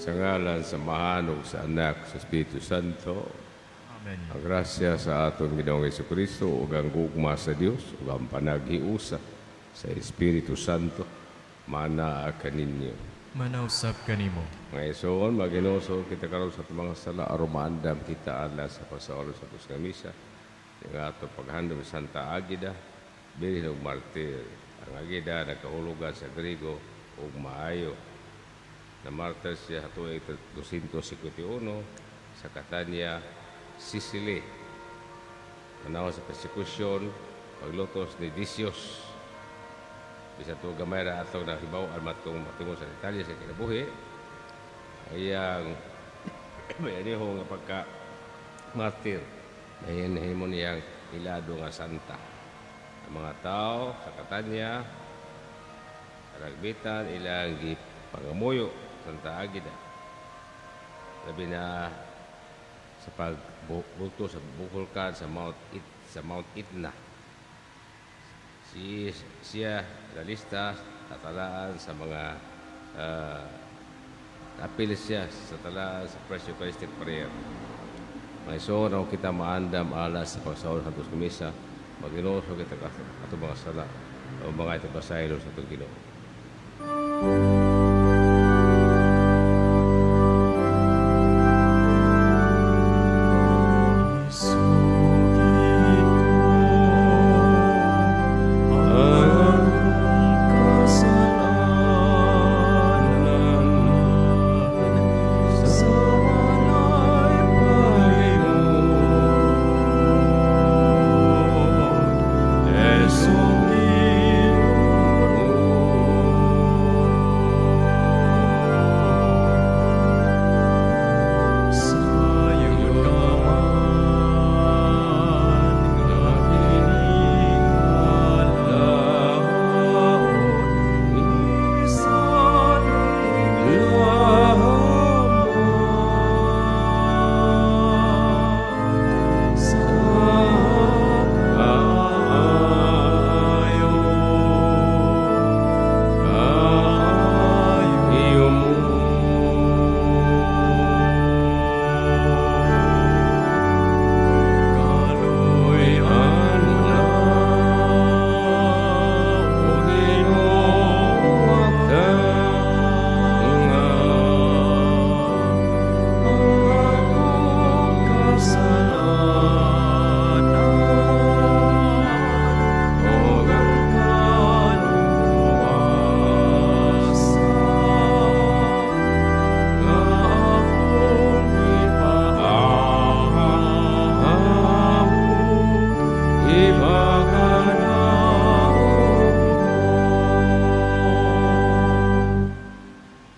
sa ngalan sa Mahanog, sa Anak, sa Espiritu Santo. Amen. Ang grasya sa aton Ginoong Jesucristo ug ang gugma sa Dios ug ang panaghiusa sa Espiritu Santo manaa kaninyo. Manausap kanimo. Mga isuon, maginuso kita karon sa mga sala aron maandam kita ala sa pasaolo sa tus nga misa. Nga ato paghandom sa Santa Agida, Birhen ug Martir. Ang Agida nagkahulugan sa Griego ug maayo. Na martir siya hatuig 251 sa Catania, Sicily. Panahon sa persekusyon, paglutos ni Decius. Bisa to gamay ra atong nahibaw matong sa Italia sa kinabuhi. Ayang may aniho nga pagka martir. May nahimo niyang ilado nga santa. Ang mga tao sa Catania, karagbitan ilang pangamuyo Santa Agida. Labi na sa pagbulto sa Bukulkan sa Mount Etna. Siya lalista tatalaan sa mga apil siya sa talaan sa First Eucharistic Prayer. May so na kita maandam alas sa pagsaol sa Santos Misa, mag-inuso kita ato mga sala o mga ito pasaylo sa itong Ginoo.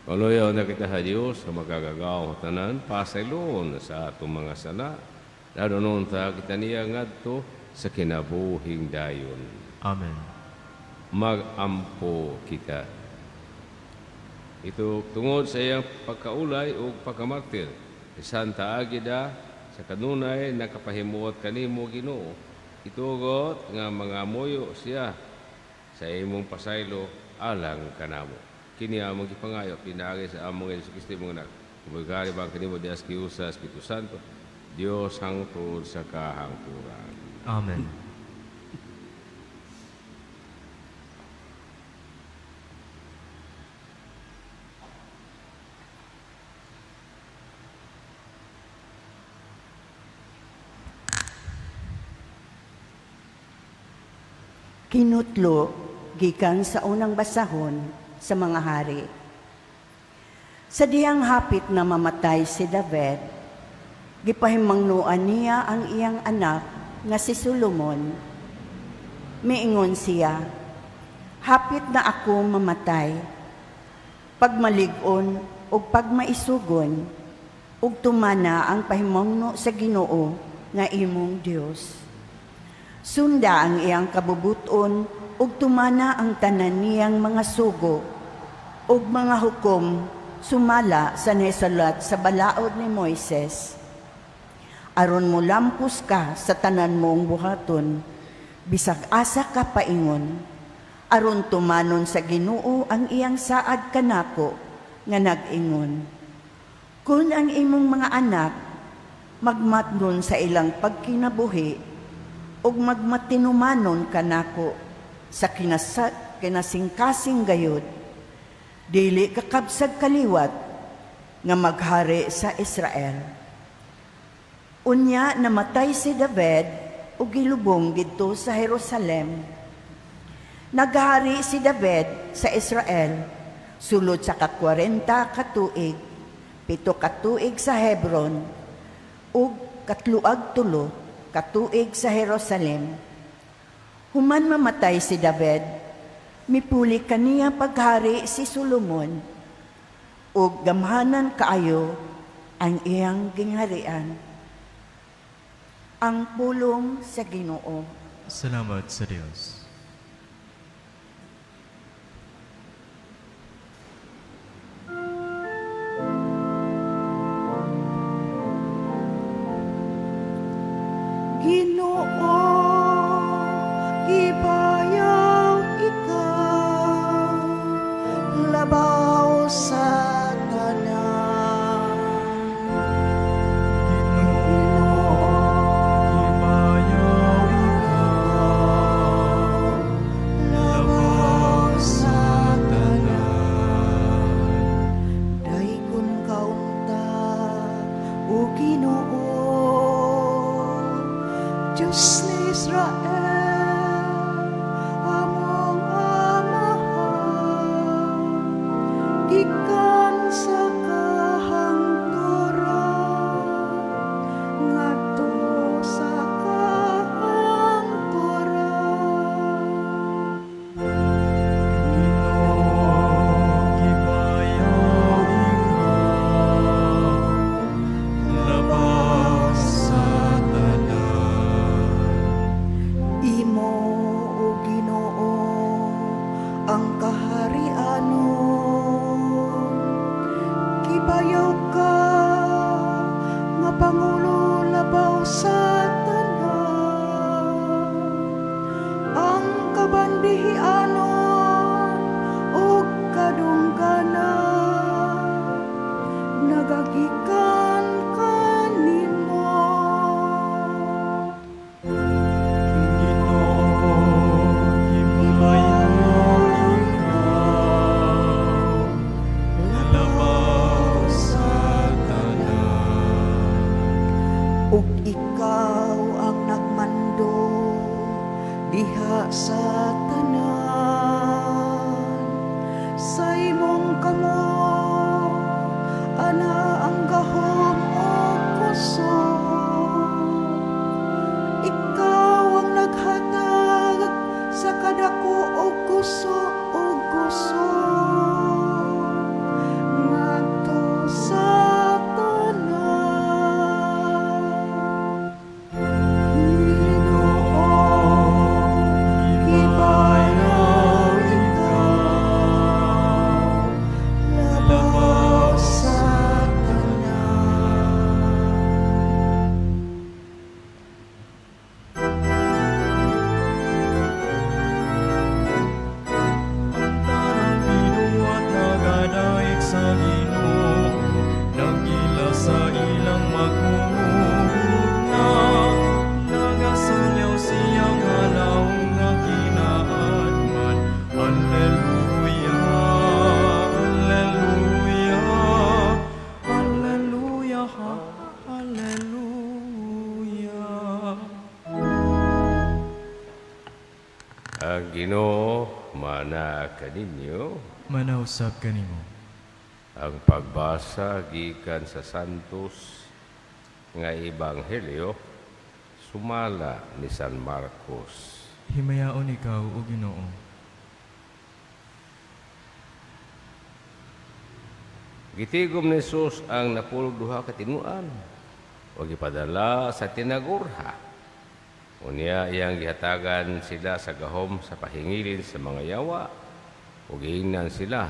Kaluyaw na kita sa Diyos sa magagagaw tanan, pasaylon sa atong mga sala. Lalo noon ta kita niya ngadto sa kinabuhing dayon. Amen. Magampo kita. Ito tungod sa iyang pagkaulay o pagkamartir. Si Santa Agida sa kanunay nakapahimuot kanimo Ginoo. Itugot nga mga moyo siya sa imong pasaylo alang kanamo. Kini among gipangayo pinaagi sa among Jesucristo mga anak. Kumagari bang kanimo Dios kiusa Espiritu Santo, Dios hangtod sa kahangturan. Amen. Kinutlo gikan sa unang basahon sa mga hari. Sa diyang hapit na mamatay si David, gipahimangnuan niya ang iyang anak nga si Solomon. Miingon siya, hapit na ako mamatay, pagmalig-on o pagmaisugon, ug tumana ang pahimangno sa Ginoo nga imong Dios. Sunda ang iyang kabubuton ug tumana ang tanan niyang mga sugo ug mga hukom sumala sa nesulat sa balaod ni Moises. Aron mo lampos ka sa tanan mong buhaton, bisag asa ka paingon, aron tumanon sa Ginoo ang iyang saad kanako nga nag-ingon. Kung ang imong mga anak magmatnon sa ilang pagkinabuhi ug magmatinumanon kanako sa kinasingkasing gayud, dili kakabsag kaliwat nga maghari sa Israel. Unya namatay si David ug gilubong didto sa Jerusalem. Naghari si David sa Israel sulod sa 40 ka tuig, 7 ka tuig sa Hebron ug 3 ka tuig sa Jerusalem. Human mamatay si David, mipuli kaniya paghari si Solomon ug gamhanan kaayo ang iyang gingharian. Ang pulong sa Ginoo. Salamat sa Diyos. Ginoo, ibayaw ikaw, labaw sa tanan. Ginoo, ibayaw ikaw, labaw sa tanan. Dayon kaunta, o Ginoo, Diyos ni Israel, among amahan, gikan sa kahangturan, ngadto sa kahangturan. Ginoo, ibayaw ikaw, labaw sa tanan. Imo, o Ginoo, ang kaharianon. Gibayaw ka, nga Pangulo labaw sa tanan. Ang kabandihianon o kadungganan, nagagikan kanimo. Ug ikaw ang nagmando diha sa tanan. Sa imong kamot ana ang gahom o kusog. Ikaw ang naghatag sa kadako og gusto og gusto. Ngadto sa tanan. Ginoo, ibayaw ikaw, labaw sa tanan. Tarang binuhat nagadaig sa Ginoo, nagila sa ilang magmumuna, nagasanyaw siyang halawong nga kinaadman. Alleluia, alleluia, alleluia, alleluia. Ang Ginoo mana kaninyo Manausap kanimo. ang pagbasa gikan sa Santos nga Ebanghelyo sumala ni San Marcos. Himayaon ikaw, O Ginoo. Gitigom ni Jesus ang napulog duha ka tinuan o gipadala sa tinagurha. Unya iyang gihatagan sila sa gahom sa pahingilin sa mga yawa o giingnan sila.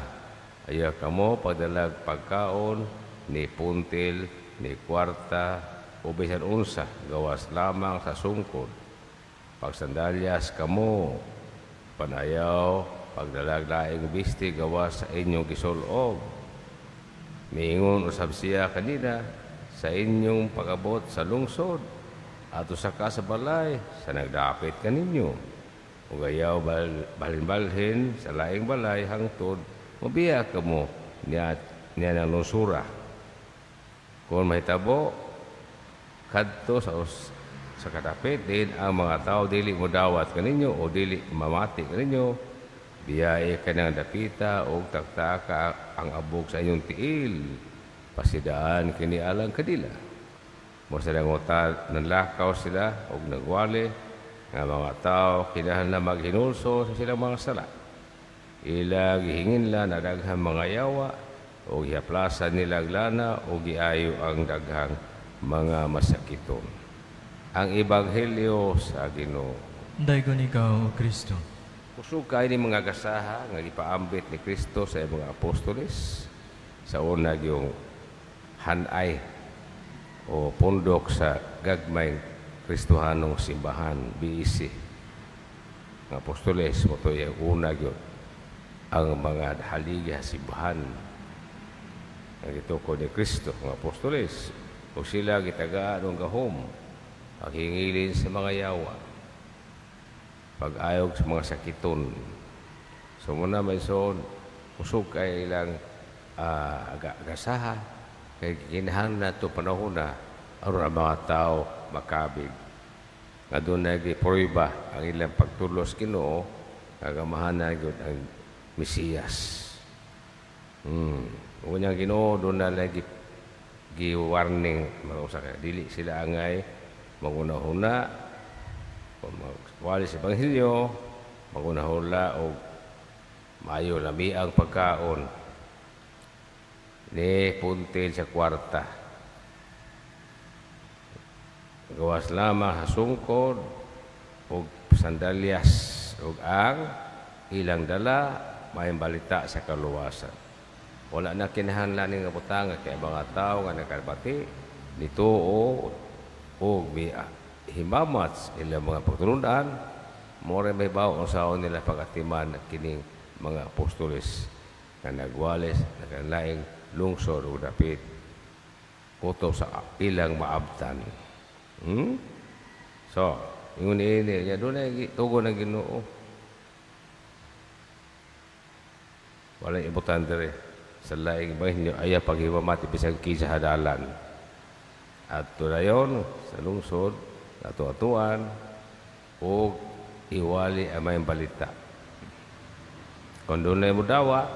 Ayaw kamo pagdalag pagkaon ni puntil, ni kwarta o bisan unsa gawas lamang sa sungkod. Pagsandalyas kamo panayaw pagdalag laing bisti gawas sa inyong gisulob. Miingon usab siya kanina sa inyong pag-abot sa lungsod ato saka sa balay sa nagdapit kaninyo. Ug ayaw balhin-balhin sa laing balay hangtod mabiya kamo niya ng lungsura. Kung mahitabo kadto sa kadapit din ang mga tao dili mo dawat kaninyo o dili mamati kaninyo, biyahe ka ng dapita o taktaka ang abog sa inyong tiil, pasidaan kini alang kadila. Mo sila ngota nanlakaw sila o nagwali nga mga tao kinahanglan maghinulso sa silang mga sala. Ila gihingin la na daghang mga yawa o gihaplasan nila lana o giayo ang daghang mga masakiton. Ang Ebanghelyo sa Ginoo. Daygon ikaw, O Kristo. Kusog kay ni mga gasaha nga gipaambit ni Kristo sa mga apostoles sa una yung hanay o pundok sa gagmayng Kristohanong simbahan BEC. Nga apostoles mo to yung una yun ang mga haligi sa simbahan ang gituko ni Kristo nga apostoles o sila gitagaan ng gahom ang hingilin sa mga yawa pag-ayog sa mga sakiton. So muna may son kusog kay ilang gasaha kay kinahanglan na ito panahon na aron ang mga tao makabig. Nga doon na giproiba ang ilang pagtulos Ginoo kagamahan na yun ang Mesiyas. Unyang Ginoo doon na lagi gi-warning marusa kay dili sila angay maguna-huna o magwali sa Ebanghelyo, maguna-hula o maayo lami ang pagkaon ni puntil sa kwarta. Gawas lamang hasungkod o sandalyas o ang ilang dala may balita sa kaluwasan. Wala na kinahanglan nga butang kay mga tao nga nagkabati nito o may himamat ilang mga pagtulundan more may bawo ang saon nila pagatiman kining mga apostoles nga nagwales nagalaing lungsod o dapit kutob sa ilang maabtan. So, ingon ini nya doon ay tugon ng Ginoo. Wala ibutan dere sa laing bahin aya paghimamati bisag kinsa hadalan. At tulayon sa lungsod atuan o iwali ang may balita. Kung doon na mo dawa,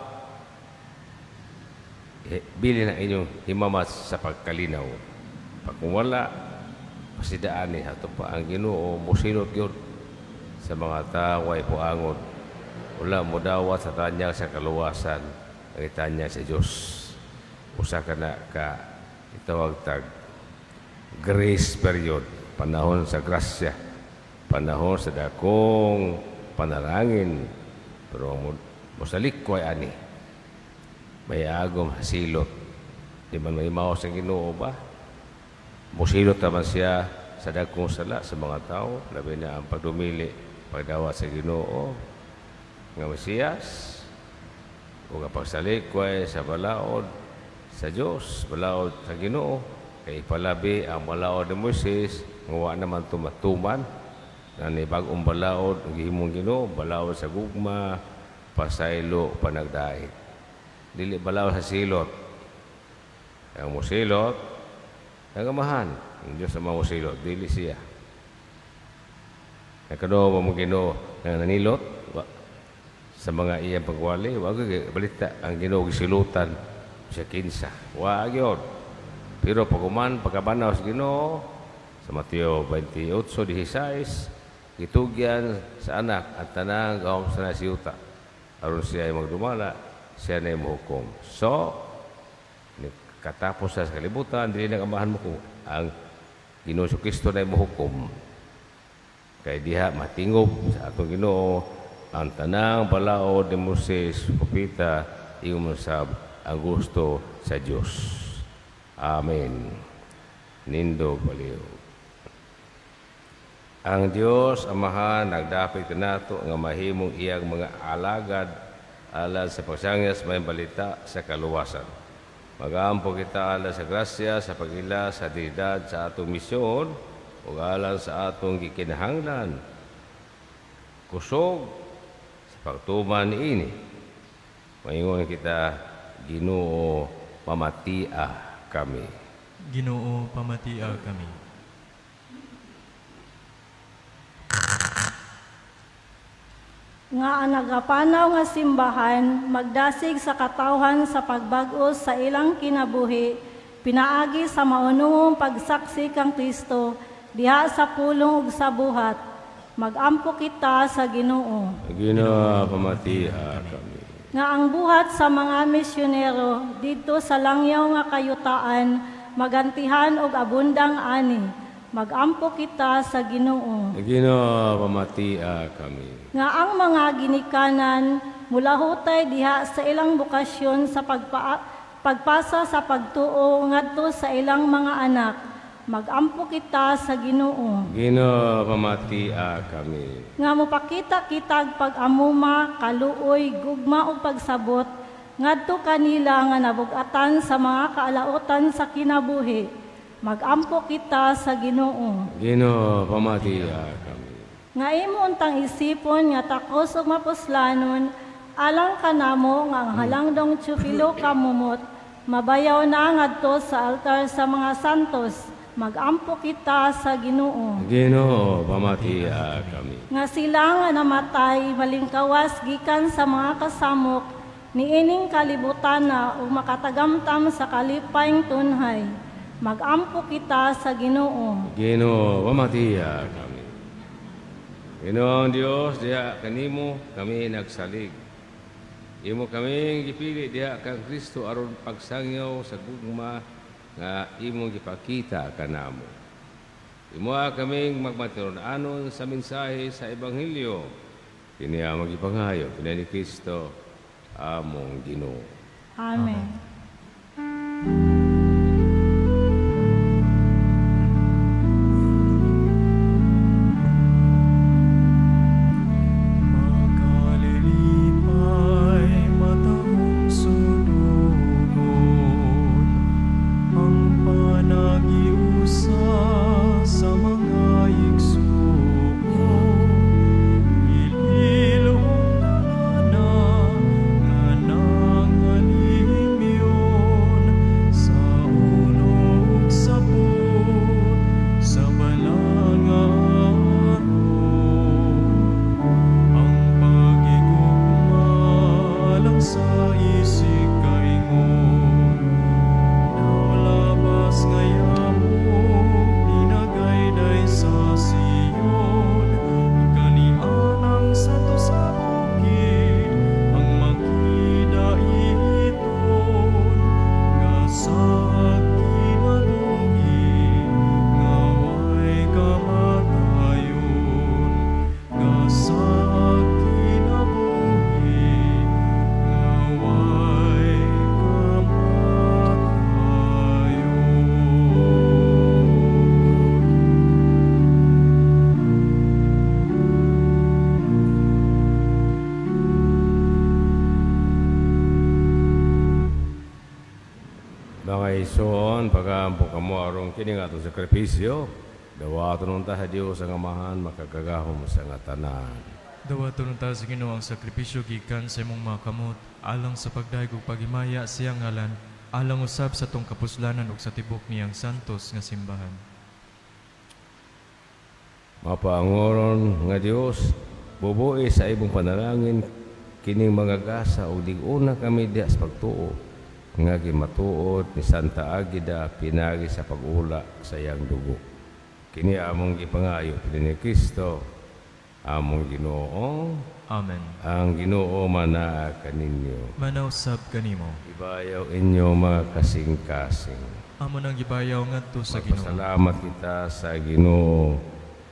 bili na inyong himamas sa pagkalinaw. Pag kung wala, pasidaan ni ato pa ang Ginoo musinot yun sa mga tao ay puangon. Wala mo dawat sa tanyag sa kaluwasan ang itanyag sa Diyos. Usa ka na ka itawag tag grace period, panahon sa grasya, panahon sa dakong panalangin. Pero musalik ko ay ani may agom silot di man may maos ang Ginoo ba musilot naman siya sa dakong sala sa mga tao labi na ang pagdumili pagdawa sa Ginoo nga Mesiyas o kapagsalik ko ay sa balaod sa Diyos balaod sa Ginoo kay palabi ang balaod ni Moises nga naman tumatuman na ni bagong balaod ang gihimong Ginoo balaod sa gugma pasaylo panagdait dili balaod sa silot ang musilot nagamahan ang Diyos ang mga musilot dili siya nagkano mo Ginoo nga nanilot sa mga iyang pagwali wag balita ang Ginoo gisilutan siya kinsa wag yun pero paguman pagkabanaw sa Ginoo sa Mateo 28:16 gitugyan sa anak at tanang gawang sa nasiyuta aron siya ay magdumala siya na yung mahukom. So, katapos sa kalibutan, dili nagamahan mo kung ang Ginoo Kristo na yung mahukom. Kaya diha matingog sa atong Ginoo ang tanang balaod ni Moses, Propeta, iyong masab ang gusto sa Diyos. Amen. Nindog baliw. Ang Diyos Amahan nagdapit kanato nga mahimong iyang mga alagad alang sa pagsangis may balita sa kaluwasan. Magampo kita ala sa grasya sa pagila sa dignidad sa atong misyon ug alang sa atong gikinahanglan. Kusog sa pagtuman niini. Maingon kita, Ginoo, pamatia kami. Ginoo, pamatia kami. Nga ang nagapanaw nga simbahan, magdasig sa katawhan sa pagbag-os sa ilang kinabuhi, pinaagi sa maunong pagsaksi kang Kristo, diha sa pulong ug sa buhat. Magampo kita sa Ginoo. Ginoo, pamatia kami. Nga ang buhat sa mga misyonero dito sa langyaw nga kayutaan, magantihan og abundang ani. Magampo kita sa Ginoo. Ginoo, pamatia kami. Nga ang mga ginikanan mula hutay diha sa ilang bukasyon sa pagpasa sa pagtuo ngadto sa ilang mga anak. Magampo kita sa Ginoo. Ginoo, pamatia kami. Nga mopakita kitag pag-amuma, kaluoy, gugma ug pagsabot ngadto kanila nga nabug-atan sa mga kaalautan sa kinabuhi. Magampo kita sa Ginoo. Ginoo, pamatia kami. Nga imo untang isipon nga takos ug mapuslanon alang kanamo nga ang halangdong tsupilo kamumot mabayaw na ngadto sa altar sa mga santos. Magampo kita sa Ginoo. Ginoo, pamatia kami. Nga sila nga namatay malingkawas gikan sa mga kasamok niining kalibutan na ug makatagamtam sa kalipayng tunhay. Magampo kita sa Ginoo. Ginoo, pamatia kami. Ginoong Dios, diha kanimo kami nagsalig. Imo kaming gipili diha kang Kristo aron pagsangyaw sa gugma nga imong gipakita kanamo. Imo kaming magmatiron-anon sa mensahe sa Ebanghelyo. Kini among gipangayo ni Kristo among Ginoo. Amen. Makalilipay matahong sunod ang panagiusa sa mga igsuon. Ililong na nga nangalimyon sa ulo ug sa put sa balang nga ang pagigugma lang sa isig kaingon. Naulabas ngayamo pinagayday sa Sion. Kanianang sa to sa bukid ang makidaiton. Nga sa kinabuhi nga way kamatayon. Nga sa kinabuhi nga way Mga ison, pag-aampo kamo arong kining atong sakripisyo, dawaton nung ta sa Dios ang amahan, makagagahom sa nga tanan. Dawaton ta sa Ginoo ang sakripisyo gikan sa imong mga kamot alang sa pagdaig ug paghimaya siyang ngalan alang usab sa tong kapuslanan ug sa tibok niyang santos nga simbahan. Mapaangoron nga Dios, bubuhi sa imong panalangin, kining mga gasa o diguna kami diha sa pagtuo, nga gimatuod ni Santa Agida pinagi sa pag-ula sa iyang dugo. Kini among gipangayo ni Kristo, among Ginoo, Amen. ang Ginoo manaa kaninyo. Manausab kanimo. Ibayaw inyo mga kasing-kasing. Amo nang gibayaw ngadto sa Ginoo. Magpasalamat kita sa Ginoo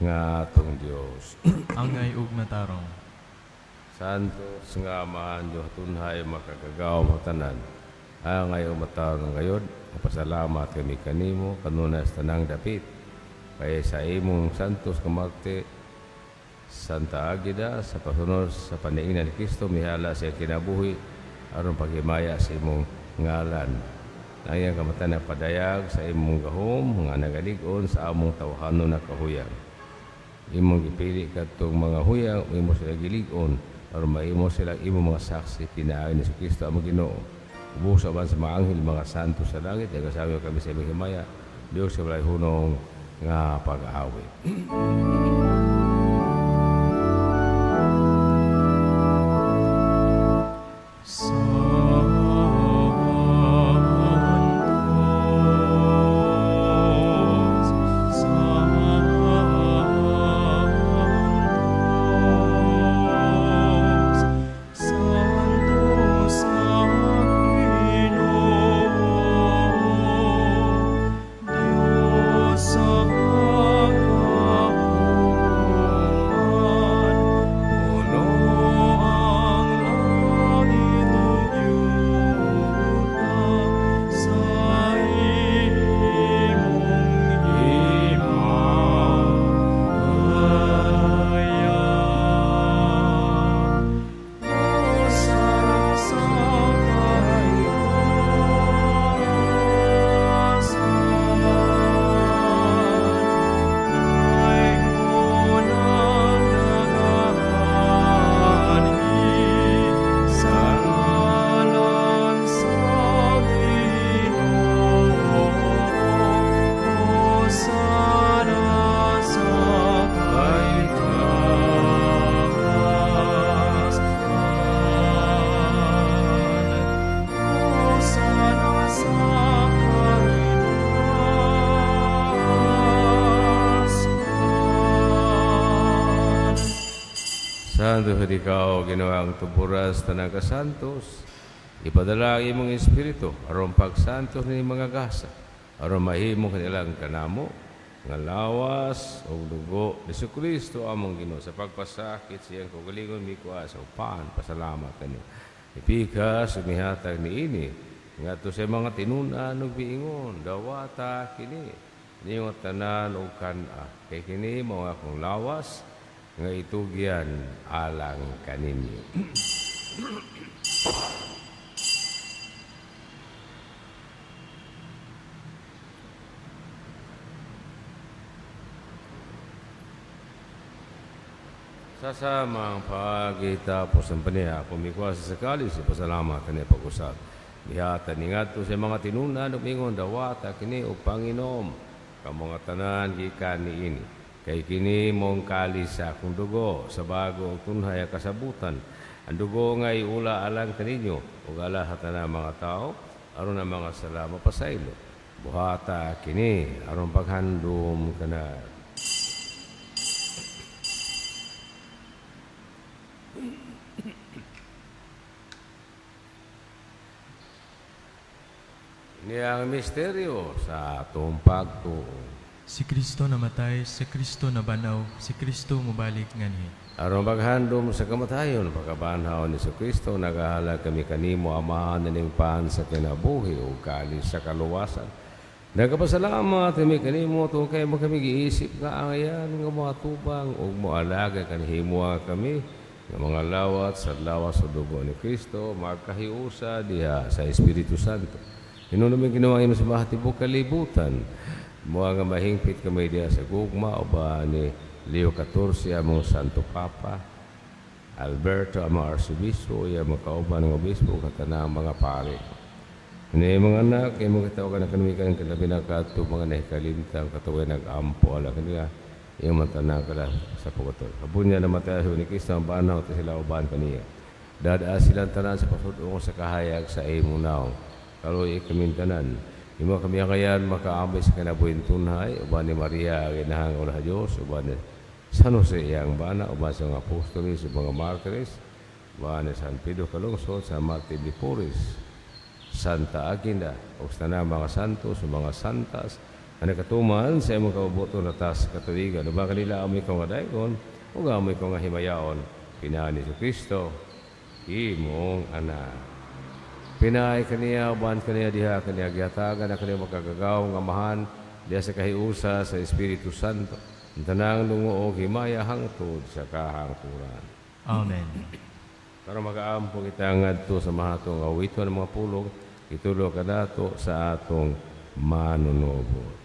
nga atong Dios. Angay ug matarong. Santos nga amahan Dios tunhay makagagaw mo tanan. Angay umatarong ngayon, mapasalamat kami kanimo kanuna sa tanang dapit. Kaya sa imong santos kamakti, Santa Agida, sa pasunod sa paniingnan ni Kristo, mihala sa kinabuhi, aron paghimaya sa imong ngalan. na iyang kamatan na padayag sa imong gahom nga nagalig-on sa among tawhanon na kahuyang. Imong gipili kadtong mga huyang o imo sila gilig-on aron maimo sila imong mga saksi pinaagi ni Kristo among Ginoo. Ubusa man sa mga anghel mga santo sa langit ug kasama kami sa imong himaya Dios sa balay hunong nga pag-aawit. Santo sa ikaw, ginawang tuburas tanang kasantos, ipadala ang imong Espiritu, aron pagsantos ni mga gasa, aron mahimo kanilang kanamo, nga lawas o dugo ni Kristo among Ginoo sa pagpasakit siyang kaugalingon mikwa sa upan, pasalamat kanyo. Ipikas umihatag ni ini, nga to sa mga tinunan ug biingon, dawata kini, niyong tanan o kana, kay kini mao akong lawas, nga itugyan alang kaninyo. Sasama ang pagitapos ng paniya, pumikwa sa sakali sa pasalamat kaniya pag-usap. Bihatan ni ngadto sa mga tinunan ug mingon dawata kini o Panginom, kamong tanan gikan niini. Kay kini mong kalis sa akong dugo sa bago ang tunhay kasabutan. Ang dugo nga iula alang kaninyo ug ala sa tanang mga tao aron ang mga sala mapasaylo. Buhata kini aron paghandom kana. Ini ang misteryo sa atong pagtuo. Si Kristo namatay, si Kristo nabanaw, si Kristo mubalik nganhi. Aron paghandom sa kamatayon, pagkabanhaw ni Kristo, nagahala kami kanimo amahan ng pan sa kinabuhi o kalis sa kaluwasan. Nagapasalamat kami kanimo tungkol kay mo kami giisip nga angayan nga mga tubang o moalaga kanhimo kami nga mga lawat sa lawas o dugo ni Kristo, magkahiusa diha sa Espiritu Santo. Inunamin ginawa imo sa mga tibok kalibutan. Mga nga mahingpit kami diya sa gugma o ba ni Leo XIV among Santo Papa, Alberto among Arsobispo, iya mga kauban ng obispo, katanang mga pari. Ini mga anak, ay mga katawagan na kanumikan ng kalabi na kato, mga nahikalintang katawagan nag-ampo, ala kanila, yung matanang kala sa pagkatol. Kabunya na mataya ni Kristo ang banaw, at sila uban kaniya. Dada silang tanan sa pasudong sa kahayag sa imong naong. Kaloy ikamintanan. Imo kami kayan makaambay sa kinabuhin tunhay, uban ni Maria, ginahang ulah Diyos, uban ni San Jose, yang bana, uban sa mga apostolis, mga martires, uban ni San Pedro Calungsod, San Martin de Porres, Santa Aguinda, o sa mga santos, mga santas, na nakatuman sa imong kaubuto na tas katuligan, uban kanila amoy kong adaygon, o amoy kong himayaon, pinaan ni Kristo, imong anak. Pinay kaniya, uban kaniya diha, kaniya gihatagan na kaniya magkagagaw ng amahan diha sa kahiusa sa Espiritu Santo. Ang tanang lungoog himaya hangtod sa kahangturan. Amen. Para mag-aampo kita ngadto sa mahatong awiton ng mga pulong, itulo ka nato sa atong manunobot.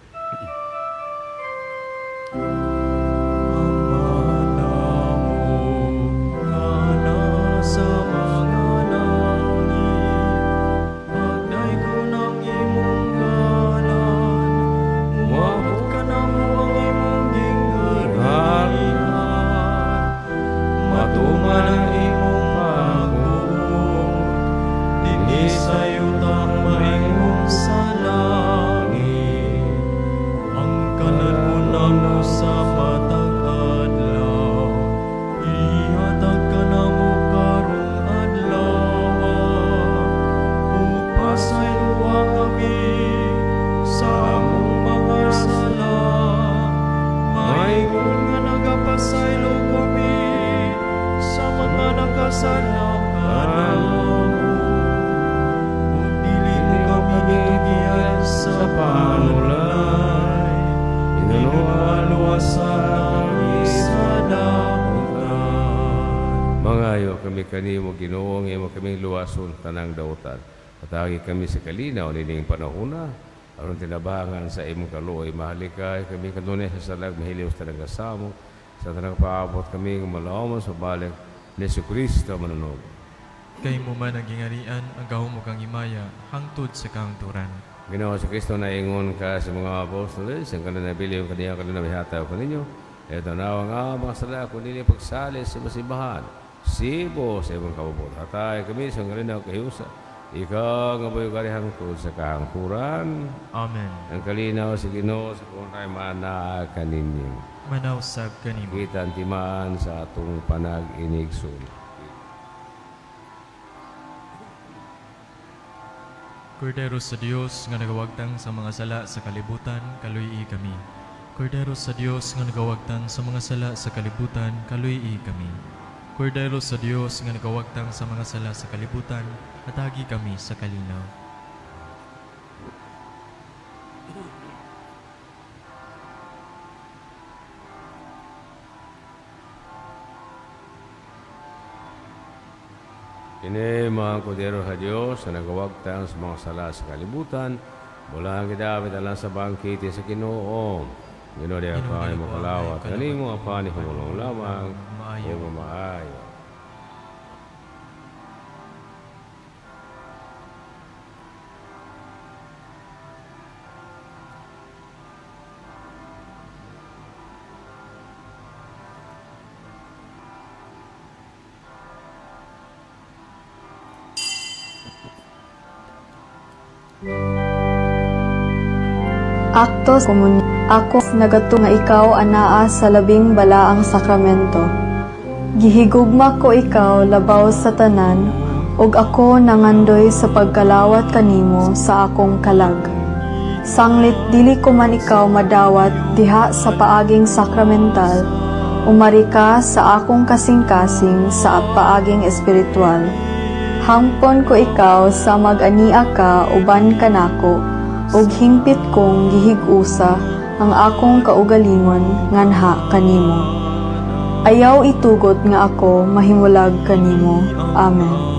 Mangayo kami kanimo Ginoo, nga imo kaming luwason tanang dautan. Patagi kami sa kalinaw nining panahuna, aron tinabangan sa imong kaluoy mahalikay kami kanunay sa salag mahiliw sa tanang kasamo, sa tanang paabot kami ng malawman sa balik ni Jesucristo manunog. Kay mo man ang gingarian, ang gahom mo kang imaya, hangtod sa kahangturan. Ginoo sa Kristo na ingon ka sa mga apostoles, ang kanang nabili yung kaniyang kanang nabihataw ko ninyo. Ito na nga mga sala, kung nili pagsali sa masimbahan, sibo sa ibang kababot. Hatay kami sa kanang kahiusa. Ikaw nga boy karihang tod sa kahangturan. Amen. Ang kalinaw sa Ginoo sa kung tayo mana kaninyo. Manausab kanimo. Kita ang timaan sa atong panag-inigsun. Kordero sa Dios nga nagawagtang sa mga sala sa kalibutan, kaluy-i kami. Kordero sa Dios nga nagawagtang sa mga sala sa kalibutan, kaluy-i kami. Kordero sa Dios nga nagawagtang sa mga sala sa kalibutan, hatagi kami sa kalinaw. Kini mga kordero sa Diyos na nagawagtang sa mga sala sa kalibutan, mula ang gidapit alang sa bangkite sa Ginoo. Ginoo di apa ay makalawat. Kanimo apa ni humulong lamang o maayo. Akto komunyo. Ako nagato nga ikaw anaa sa labing balaang sakramento. Gihigugma ko ikaw labaw sa tanan, ug ako nangandoy sa pagkalawat kanimo sa akong kalag. Sanglit dili ko man ikaw madawat diha sa paaging sakramental, umari ka sa akong kasing-kasing sa paaging espiritual. Hangpon ko ikaw sa mag-ania ka uban kanako, ug hingpit kong gihig-usa ang akong kaugalingon nganha kanimo. Ayaw itugot nga ako mahimulag kanimo. Amen.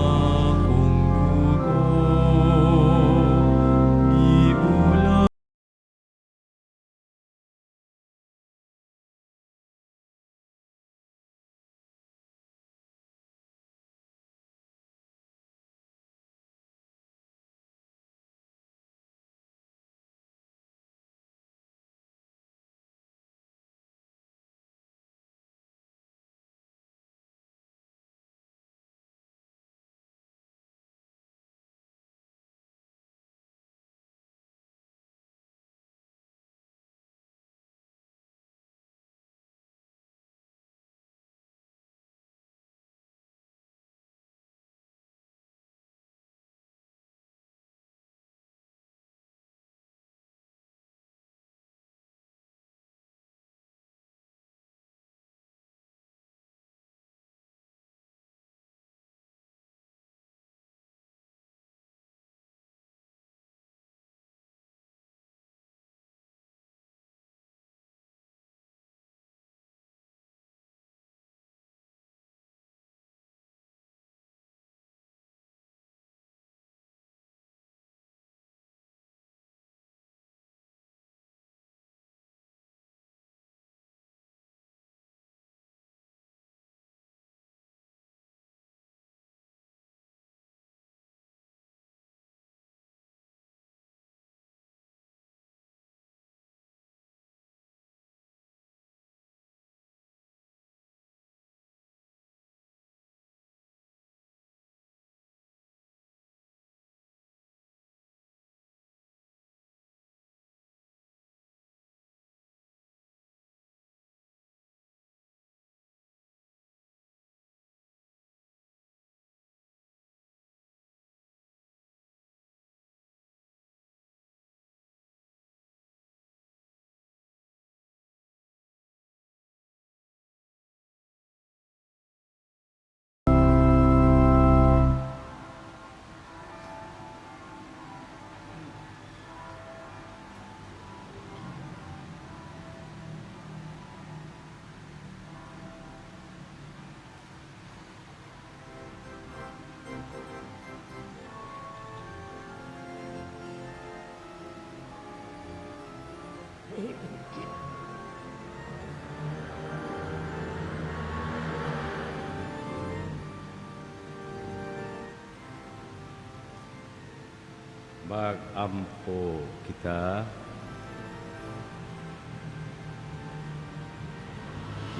Mag-ampo kita.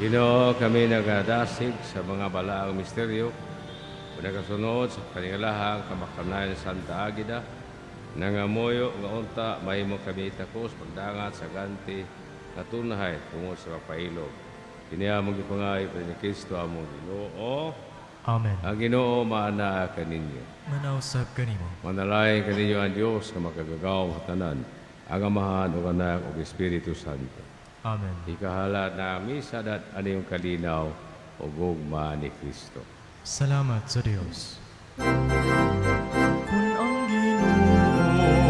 Ginoo, kami nagadasig sa mga balaang misteryo o nagasunod sa kaningalahang kamakanayan ng Santa Agida, nangamuyo nga unta mahimo kami takos pagdangat sa ganti natunahay tungod sa papailog. Kiniamong ipangay pa ni Kristo among Ginoo. Amen. Ang Ginoo maana kaninyo. Manausap kanimo. Manalangin kaninyo ang Dios nga makagagaw sa tanan, ang Amahan ug Anak ug Espiritu Santo. Amen. Ikahala na misa dat aniyong kalinaw o gugma ni Kristo. Salamat sa Dios.